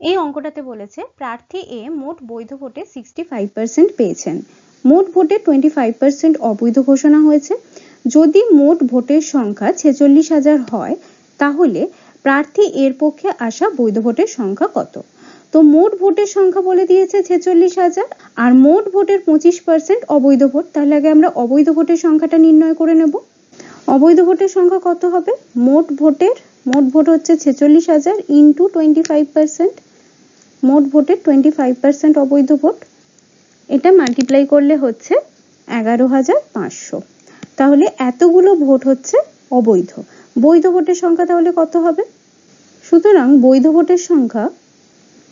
এই অঙ্কটাতে বলেছে প্রার্থী এ মোট বৈধ ভোটে 65% পেয়েছেন, মোট ভোটে 25% অবৈধ ঘোষণা হয়েছে। যদি মোট ভোটের সংখ্যা 46,000 হয় তাহলে প্রার্থী এর পক্ষে আসা বৈধ ভোটের সংখ্যা কত? তো মোট ভোটের সংখ্যা বলে দিয়েছে 46,000 আর মোট ভোটের 25% অবৈধ ভোট, তাহলে আগে আমরা অবৈধ ভোটের সংখ্যাটা নির্ণয় করে নেব। অবৈধ ভোটের সংখ্যা কত হবে? মোট ভোট হচ্ছে 46,000 ইন্টু 25%, মোট ভোটের 25% অবৈধ ভোট, এটা মাল্টিপ্লাই করলে হচ্ছে 11,500। তাহলে এতগুলো ভোট হচ্ছে অবৈধ। বৈধ ভোটের সংখ্যা তাহলে কত হবে? সুতরাং বৈধ ভোটের সংখ্যা,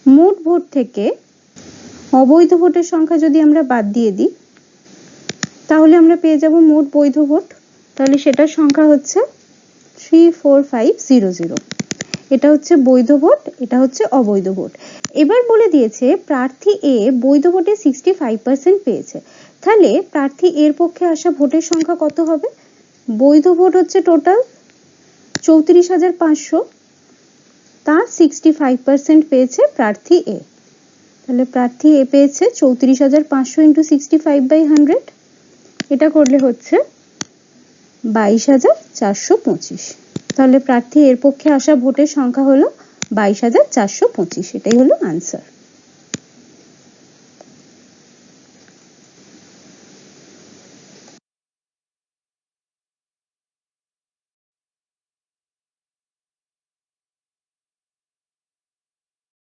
মোট ভোট থেকে অবৈধ ভোটের সংখ্যা যদি আমরা বাদ দিয়ে দিই তাহলে আমরা পেয়ে যাব মোট বৈধ ভোট। তাহলে সেটার সংখ্যা হচ্ছে 34500। এটা হচ্ছে বৈধ ভোট, এটা হচ্ছে অবৈধ ভোট। এবার বলে দিয়েছে প্রার্থী এ বৈধ ভোটে 65% পেয়েছে, তাহলে প্রার্থী এর পক্ষে আসা ভোটের সংখ্যা কত হবে? বৈধ ভোট হচ্ছে টোটাল 34,500, তার 65% পেয়েছে প্রার্থী এ। তাহলে প্রার্থী এ পেয়েছে 34,500 ইন্টু 65/100, এটা করলে হচ্ছে 22,425। তাহলে প্রার্থী এর পক্ষে আসা ভোটের সংখ্যা হলো 22,425। এটাই হলো আনসার।